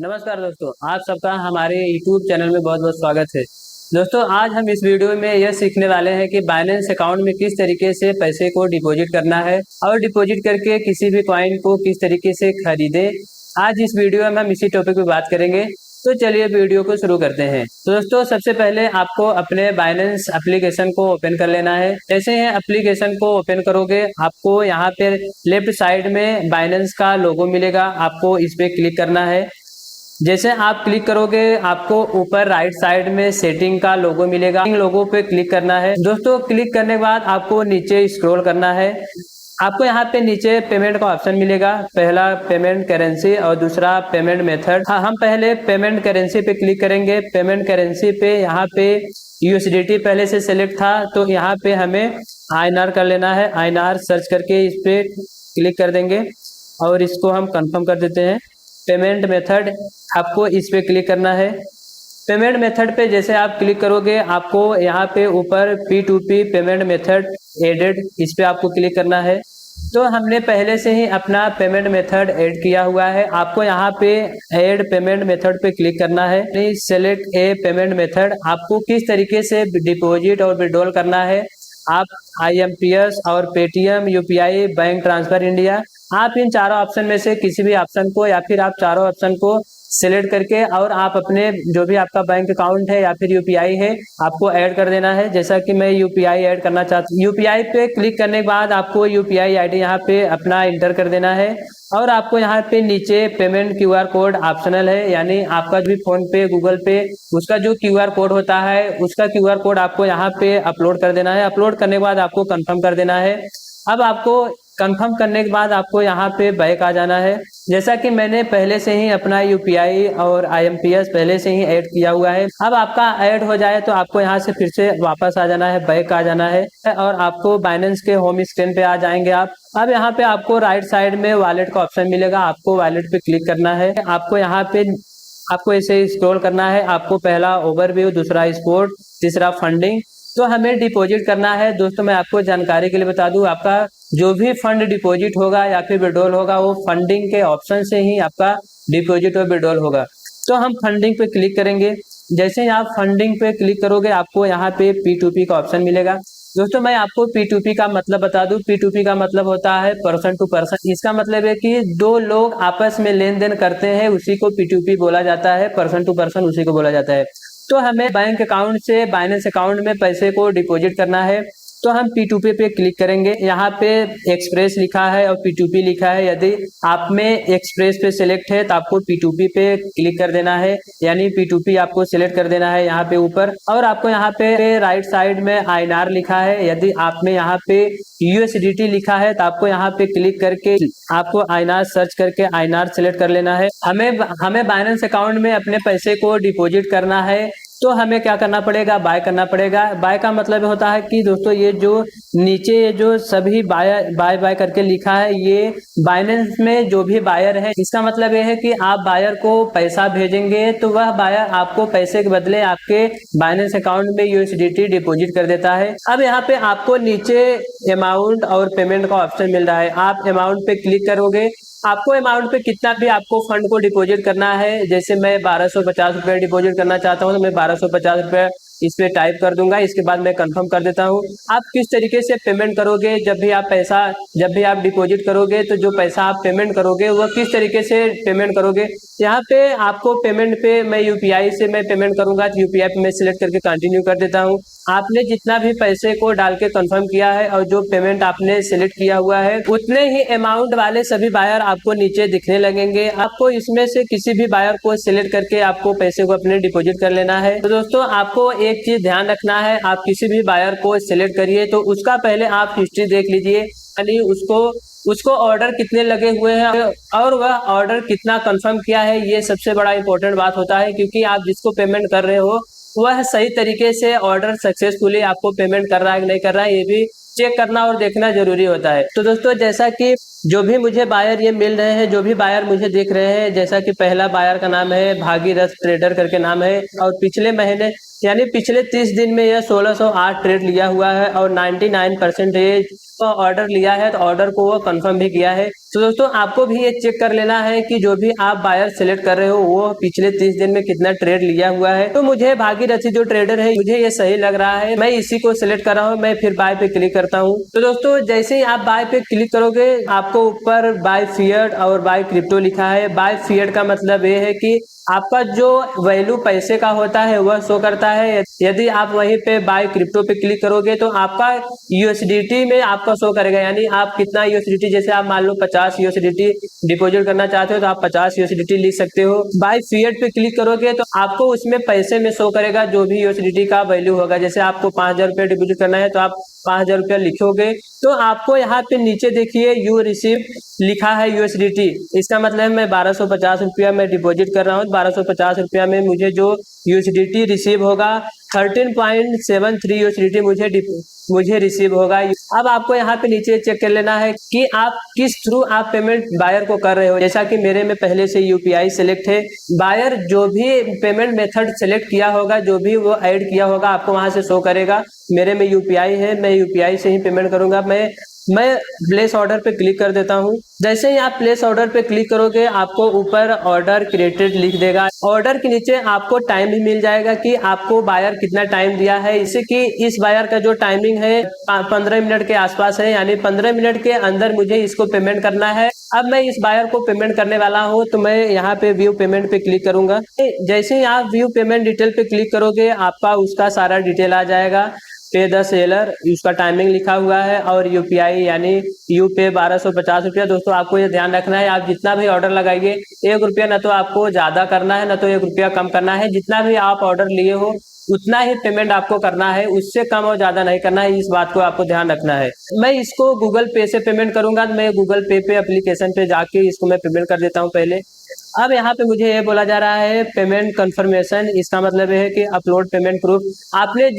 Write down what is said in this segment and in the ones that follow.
नमस्कार दोस्तों, आप सबका हमारे YouTube चैनल में बहुत बहुत स्वागत है। दोस्तों, आज हम इस वीडियो में यह सीखने वाले हैं कि बाइनेंस अकाउंट में किस तरीके से पैसे को डिपॉजिट करना है और डिपॉजिट करके किसी भी कॉइन को किस तरीके से खरीदें। आज इस वीडियो में हम इसी टॉपिक पे बात करेंगे। तो चलिए वीडियो को शुरू करते हैं। तो दोस्तों, सबसे पहले आपको अपने बाइनेंस एप्लीकेशन को ओपन कर लेना है। जैसे ही एप्लीकेशन को ओपन करोगे, आपको यहाँ पे लेफ्ट साइड में बाइनेंस का लोगो मिलेगा, आपको इस पे क्लिक करना है। जैसे आप क्लिक करोगे, आपको ऊपर राइट साइड में सेटिंग का लोगो मिलेगा, लोगो पे क्लिक करना है। दोस्तों, क्लिक करने के बाद आपको नीचे स्क्रॉल करना है। आपको यहाँ पे नीचे पेमेंट का ऑप्शन मिलेगा, पहला पेमेंट करेंसी और दूसरा पेमेंट मेथड। हम पहले पेमेंट करेंसी पे क्लिक करेंगे। पेमेंट करेंसी पे यहाँ पे यूएसडीटी पहले से सेलेक्ट था, तो यहाँ पे हमें आईएनआर कर लेना है। आईएनआर सर्च करके इस पे क्लिक कर देंगे और इसको हम कंफर्म कर देते हैं। पेमेंट मेथड, आपको इस पे क्लिक करना है। पेमेंट मेथड पे जैसे आप क्लिक करोगे, आपको यहाँ पे ऊपर P2P पेमेंट मेथड एडेड, इस पे आपको क्लिक करना है। तो हमने पहले से ही अपना पेमेंट मेथड ऐड किया हुआ है। आपको यहाँ पे ऐड पेमेंट मेथड पे क्लिक करना है। सेलेक्ट ए पेमेंट मेथड, आपको किस तरीके से डिपॉजिट और विड्रॉल करना है। आप IMPS और Paytm, UPI, bank transfer India, आप इन चारों ऑप्शन में से किसी भी ऑप्शन को या फिर आप चारों ऑप्शन को सिलेक्ट करके और आप अपने जो भी आपका बैंक अकाउंट है या फिर UPI है, आपको ऐड कर देना है। जैसा कि मैं UPI ऐड करना चाहता हूँ। UPI पे क्लिक करने के बाद आपको UPI ID यहाँ पे अपना इंटर कर देना है और आपको यहाँ पे नीचे पेमेंट QR कोड ऑप्शनल है, यानी आपका भी फोन पे, गूगल पे, उसका जो QR कोड होता है उसका QR कोड आपको यहाँ पे अपलोड कर देना है। अपलोड करने के बाद आपको कंफर्म कर देना है। अब आपको कंफर्म करने के बाद आपको यहाँ पे बैक आ जाना है। जैसा कि मैंने पहले से ही अपना UPI और IMPS पहले से ही ऐड किया हुआ है। अब आपका ऐड हो जाए तो आपको यहाँ से फिर से वापस आ जाना है, बैक आ जाना है और आपको बाइनेंस के होम स्क्रीन पे आ जाएंगे आप। अब यहाँ पे आपको राइट साइड में वॉलेट का ऑप्शन मिलेगा, आपको वॉलेट पे क्लिक करना है। आपको यहाँ पे आपको ऐसे स्क्रॉल करना है। आपको पहला ओवरव्यू, दूसरा स्पोर्ट, तीसरा फंडिंग। तो हमें डिपॉजिट करना है। दोस्तों, मैं आपको जानकारी के लिए बता दूं, आपका जो भी फंड डिपॉजिट होगा या फिर विड्रॉल होगा, वो फंडिंग के ऑप्शन से ही आपका डिपॉजिट और विड्रॉल होगा। तो हम फंडिंग पे क्लिक करेंगे। जैसे ही आप फंडिंग पे क्लिक करोगे, आपको यहाँ पे P2P का ऑप्शन मिलेगा। दोस्तों, मैं आपको P2P का मतलब बता दूं। P2P का मतलब होता है पर्सन टू पर्सन। इसका मतलब है कि दो लोग आपस में लेन देन करते हैं, उसी को P2P बोला जाता है। पर्सन टू पर्सन उसी को बोला जाता है। तो हमें बैंक अकाउंट से बाइनेंस अकाउंट में पैसे को डिपॉजिट करना है, तो हम P2P पे क्लिक करेंगे। यहाँ पे एक्सप्रेस लिखा है और P2P लिखा है। यदि आप में एक्सप्रेस पे सिलेक्ट है तो आपको P2P पे क्लिक कर देना है, यानी P2P आपको सिलेक्ट कर देना है यहाँ पे ऊपर। और आपको यहाँ पे राइट साइड में INR लिखा है। यदि आप में यहाँ पे USDT लिखा है तो आपको यहाँ पे क्लिक करके आपको INR सर्च करके INR सिलेक्ट कर लेना है। हमें बाइनेंस अकाउंट में अपने पैसे को डिपॉजिट करना है, तो हमें क्या करना पड़ेगा, बाय करना पड़ेगा। बाय का मतलब होता है कि दोस्तों, ये जो नीचे ये जो सभी बाय करके लिखा है, ये बाइनेंस में जो भी बायर है, इसका मतलब ये है कि आप बायर को पैसा भेजेंगे तो वह बायर आपको पैसे के बदले आपके बाइनेंस अकाउंट में USDT डिपॉजिट कर देता है। अब यहाँ पे आपको नीचे अमाउंट और पेमेंट का ऑप्शन मिल रहा है। आप अमाउंट पे क्लिक करोगे, आपको अमाउंट पे कितना भी आपको फंड को डिपॉजिट करना है। जैसे मैं 1250 रुपये डिपॉजिट करना चाहता हूँ, तो मैं 1250 रुपये इस पे टाइप कर दूंगा। इसके बाद मैं कंफर्म कर देता हूँ। आप किस तरीके से पेमेंट करोगे, जब भी आप डिपॉजिट करोगे, तो जो पैसा आप पेमेंट करोगे वह किस तरीके से पेमेंट करोगे। यहाँ पे आपको पेमेंट पे मैं UPI से मैं पेमेंट करूंगा, तो UPI पे मैं सिलेक्ट करके कंटिन्यू कर देता हूँ। आपने जितना भी पैसे को डाल के कंफर्म किया है और जो पेमेंट आपने सिलेक्ट किया हुआ है, उतने ही अमाउंट वाले सभी बायर आपको नीचे दिखने लगेंगे। आपको इसमें से किसी भी बायर को सिलेक्ट करके आपको पैसे को अपने डिपॉजिट कर लेना है। तो दोस्तों, आपको एक चीज ध्यान रखना है, आप किसी भी बायर को सिलेक्ट करिए तो उसका पहले आप हिस्ट्री देख लीजिए, यानी उसको ऑर्डर कितने लगे हुए हैं और वह ऑर्डर कितना कंफर्म किया है। ये सबसे बड़ा इंपॉर्टेंट बात होता है, क्योंकि आप जिसको पेमेंट कर रहे हो वह सही तरीके से ऑर्डर सक्सेसफुली आपको पेमेंट कर रहा है कि नहीं कर रहा है, ये भी चेक करना और देखना जरूरी होता है। तो दोस्तों, जैसा कि जो भी मुझे बायर ये मिल रहे हैं, जो भी बायर मुझे दिख रहे हैं, जैसा कि पहला बायर का नाम है भागीरथ ट्रेडर करके नाम है, और पिछले महीने यानी पिछले 30 दिन में यह 1608 ट्रेड लिया हुआ है और 99% ऑर्डर लिया है तो ऑर्डर को वो कंफर्म भी किया है। तो दोस्तों आपको भी ये चेक कर लेना है कि जो भी आप बायर सिलेक्ट कर रहे हो वो पिछले 30 दिन में कितना ट्रेड लिया हुआ है। तो मुझे भागीरथी जो ट्रेडर है मुझे ये सही लग रहा है, मैं इसी को सिलेक्ट कर रहा हूँ। मैं फिर बाय पे क्लिक करता हूँ। तो दोस्तों जैसे ही आप बाय पे क्लिक करोगे आपको ऊपर बाय फिएट और बाय क्रिप्टो लिखा है। बाय फिएट का मतलब ये है कि आपका जो वैल्यू पैसे का होता है वह शो करता है। यदि आप वहीं पे बाय क्रिप्टो पे क्लिक करोगे तो आपका यूएसडीटी में आपका शो करेगा, यानी आप कितना यूएसडीटी, जैसे आप मान लो 50 यूएसडीटी डिपॉजिट करना चाहते हो तो आप 50 यूएसडीटी लिख सकते हो। बाय फिएट पे क्लिक करोगे तो आपको उसमें पैसे में शो करेगा जो भी यूएसडीटी का वैल्यू होगा। जैसे आपको 5000 रुपया डिपॉजिट करना है तो आप 5000 रुपया लिखोगे तो आपको यहाँ पे नीचे देखिए यू रिसीव लिखा है यूएसडीटी। इसका मतलब मैं 1250 रुपया मैं डिपॉजिट कर रहा हूँ। 1250 रुपया में मुझे जो यूएसडीटी रिसीव होगा 13.73 यूएसडीटी मुझे रिसीव होगा। अब आपको यहाँ पे नीचे चेक कर लेना है कि आप किस थ्रू आप पेमेंट बायर को कर रहे हो। जैसा कि मेरे में पहले से यूपीआई सिलेक्ट है। बायर जो भी पेमेंट मेथड सिलेक्ट किया होगा, जो भी वो ऐड किया होगा आपको वहां से शो करेगा। मेरे में यूपीआई है, मैं यूपीआई से ही पेमेंट करूंगा। मैं प्लेस ऑर्डर पे क्लिक कर देता हूं। जैसे ही आप प्लेस ऑर्डर पे क्लिक करोगे आपको ऊपर ऑर्डर क्रिएटेड लिख देगा। ऑर्डर के नीचे आपको टाइम भी मिल जाएगा कि आपको बायर कितना टाइम दिया है। इससे कि इस बायर का जो टाइमिंग है 15 मिनट के आसपास है, यानी 15 मिनट के अंदर मुझे इसको पेमेंट करना है। अब मैं इस बायर को पेमेंट करने वाला हूं तो मैं यहाँ पे व्यू पेमेंट पे क्लिक करूंगा। जैसे ही आप व्यू पेमेंट डिटेल पे क्लिक करोगे आपका उसका सारा डिटेल आ जाएगा। पे द सेलर उसका टाइमिंग लिखा हुआ है और यूपीआई यानी यू पे 1250 रुपया। दोस्तों आपको ये ध्यान रखना है, आप जितना भी ऑर्डर लगाइए 1 रुपया ना तो आपको ज्यादा करना है ना तो 1 रुपया कम करना है। जितना भी आप ऑर्डर लिए हो उतना ही पेमेंट आपको करना है, उससे कम और ज्यादा नहीं करना है। इस बात को आपको ध्यान रखना है। मैं इसको गूगल पे से पेमेंट करूंगा। मैं गूगल पे एप्लीकेशन पे जाके इसको मैं पेमेंट कर देता हूँ पहले। अब यहाँ पे मुझे ये बोला जा रहा है पेमेंट कंफर्मेशन। इसका मतलब है कि अपलोड पेमेंट प्रूफ। आपने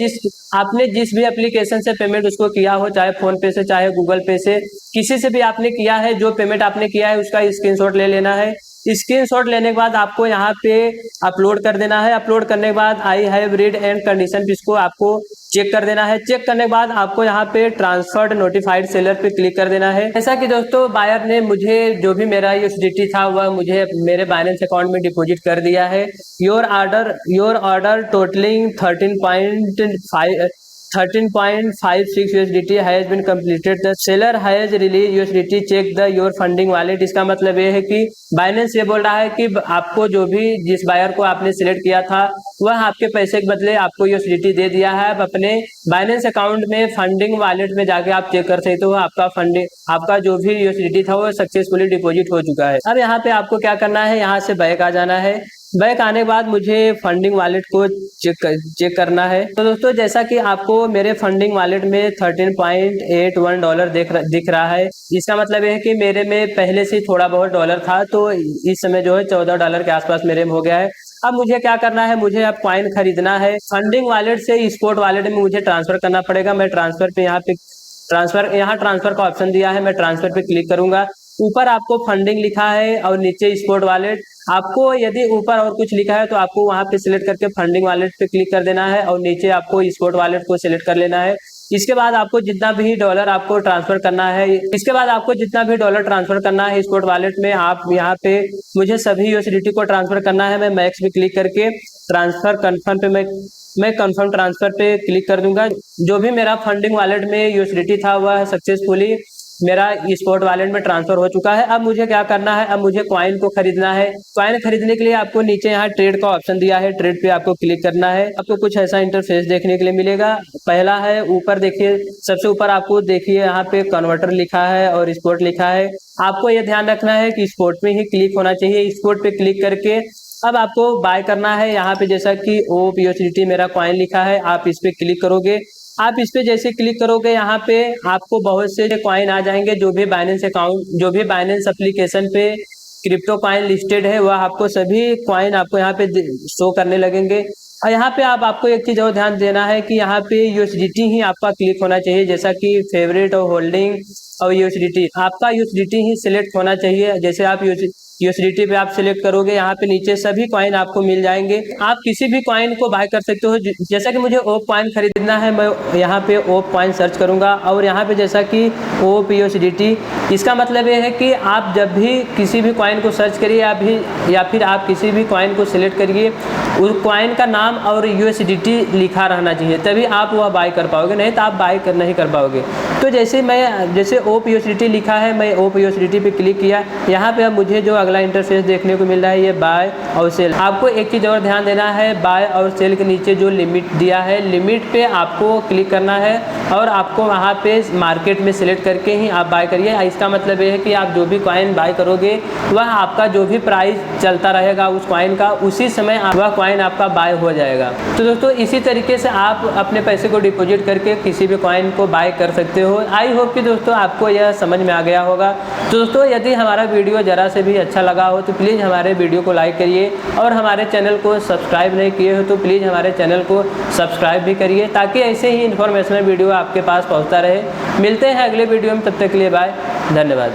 जिस भी एप्लीकेशन से पेमेंट उसको किया हो, चाहे फोन पे से चाहे गूगल पे से, किसी से भी आपने किया है, जो पेमेंट आपने किया है उसका स्क्रीनशॉट ले लेना है। स्क्रीनशॉट लेने के बाद आपको यहाँ पे अपलोड कर देना है। अपलोड करने के बाद I have read and condition इसको आपको चेक कर देना है। चेक करने के बाद आपको यहाँ पे ट्रांसफर्ड नोटिफाइड सेलर पे क्लिक कर देना है। ऐसा कि दोस्तों बायर ने मुझे जो भी मेरा यूएसडीटी था वह मुझे मेरे बाइनेंस अकाउंट में डिपॉजिट कर दिया है। Your order totalling 13.56 USDT has been completed. The seller has release USDT, check the your funding wallet. इसका मतलब ये है कि बाइनेंस ये बोल रहा है कि आपको जो भी जिस बायर को आपने सिलेक्ट किया था वह आपके पैसे के बदले आपको USDT दे दिया है। आप अपने बाइनेंस अकाउंट में फंडिंग वॉलेट में जाके आप चेक कर सकते हो आपका जो भी USDT था वो सक्सेसफुली डिपॉजिट हो चुका है। अब यहाँ पे आपको क्या करना है, यहाँ से बैक आ जाना है। बैक आने के बाद मुझे फंडिंग वॉलेट को चेक करना है। तो दोस्तों जैसा कि आपको मेरे फंडिंग वॉलेट में $13.81 दिख रहा है। इसका मतलब है कि मेरे में पहले से थोड़ा बहुत डॉलर था, तो इस समय जो है $14 के आसपास मेरे में हो गया है। अब मुझे क्या करना है, मुझे अब कॉइन खरीदना है। फंडिंग वॉलेट से स्पॉट वॉलेट में मुझे ट्रांसफर करना पड़ेगा। मैं ट्रांसफर पे यहाँ ट्रांसफर का ऑप्शन दिया है, मैं ट्रांसफर पे क्लिक करूंगा। ऊपर आपको फंडिंग लिखा है और नीचे स्पॉट वॉलेट। आपको यदि ऊपर और कुछ लिखा है तो आपको वहां पे सिलेक्ट करके फंडिंग वॉलेट पे क्लिक कर देना है और नीचे आपको स्पॉट वॉलेट को सिलेक्ट कर लेना है। इसके बाद आपको जितना भी डॉलर आपको ट्रांसफर करना है स्पॉट वॉलेट में, आप यहाँ पे मुझे सभी यूएसडीटी को ट्रांसफर करना है। मैं मैक्स पे क्लिक करके ट्रांसफर कन्फर्म पे मैं कन्फर्म ट्रांसफर पे क्लिक कर दूंगा। जो भी मेरा फंडिंग वॉलेट में यूएसडीटी था वह सक्सेसफुली मेरा स्पॉट वॉलेट में ट्रांसफर हो चुका है। अब मुझे क्या करना है, अब मुझे कॉइन को खरीदना है। कॉइन खरीदने के लिए आपको नीचे यहाँ ट्रेड का ऑप्शन दिया है, ट्रेड पे आपको क्लिक करना है। आपको कुछ ऐसा इंटरफेस देखने के लिए मिलेगा। पहला है ऊपर देखिए, सबसे ऊपर आपको देखिए यहाँ पे कन्वर्टर लिखा है और स्पॉट लिखा है। आपको यह ध्यान रखना है कि स्पॉट में ही क्लिक होना चाहिए। स्पॉट पे क्लिक करके अब आपको बाय करना है। यहाँ पे जैसा कि OP मेरा कॉइन लिखा है, आप इस पे क्लिक करोगे। आप इस पे जैसे क्लिक करोगे यहाँ पे आपको बहुत से कॉइन आ जाएंगे। जो भी बाइनेंस एप्लीकेशन पे क्रिप्टो कॉइन लिस्टेड है वह आपको सभी कॉइन आपको यहाँ पे शो करने लगेंगे। और यहाँ पे आपको एक चीज और ध्यान देना है कि यहाँ पे यूएसडीटी ही आपका क्लिक होना चाहिए। जैसा कि फेवरेट और होल्डिंग और यूएसडीटी, आपका यूएसडीटी ही सिलेक्ट होना चाहिए। जैसे आप यूएसडीटी पे आप सिलेक्ट करोगे, यहाँ पे नीचे सभी कॉइन आपको मिल जाएंगे। आप किसी भी कॉइन को बाय कर सकते हो। जैसा कि मुझे ओप कॉइन खरीदना है, मैं यहाँ पे ओप कॉइन सर्च करूँगा और यहाँ पे जैसा कि ओप यूएसडीटी, इसका मतलब ये है कि आप जब भी किसी भी कॉइन को सर्च करिए या फिर आप किसी भी कॉइन को सिलेक्ट करिए, उस कॉइन का नाम और यूएसडीटी लिखा रहना चाहिए, तभी आप वह बाय कर पाओगे, नहीं तो आप बाय नहीं कर पाओगे। तो जैसे ओप यूएसडीटी लिखा है, मैं ओप यूएसडीटी पे क्लिक किया। यहाँ पे अब मुझे जो अगला इंटरफेस देखने को मिल रहा है, ये बाय और सेल। आपको एक चीज़ और ध्यान देना है, बाय और सेल के नीचे जो लिमिट दिया है, लिमिट पे आपको क्लिक करना है और आपको वहाँ पे मार्केट में सिलेक्ट करके ही आप बाय करिए। इसका मतलब ये है कि आप जो भी कॉइन बाय करोगे, वह आपका जो भी प्राइस चलता रहेगा उस कॉइन का, उसी समय वह कॉइन आपका बाय हो जाएगा। तो दोस्तों इसी तरीके से आप अपने पैसे को डिपॉजिट करके किसी भी कॉइन को बाय कर सकते हो। आई होप कि दोस्तों आपको यह समझ में आ गया होगा। तो दोस्तों यदि हमारा वीडियो ज़रा से भी अच्छा लगा हो तो प्लीज़ हमारे वीडियो को लाइक करिए और हमारे चैनल को सब्सक्राइब नहीं किए हो तो प्लीज़ हमारे चैनल को सब्सक्राइब भी करिए, ताकि ऐसे ही इन्फॉर्मेशनल वीडियो आपके पास पहुँचता रहे। मिलते हैं अगले वीडियो में, तब तक के लिए बाय, धन्यवाद।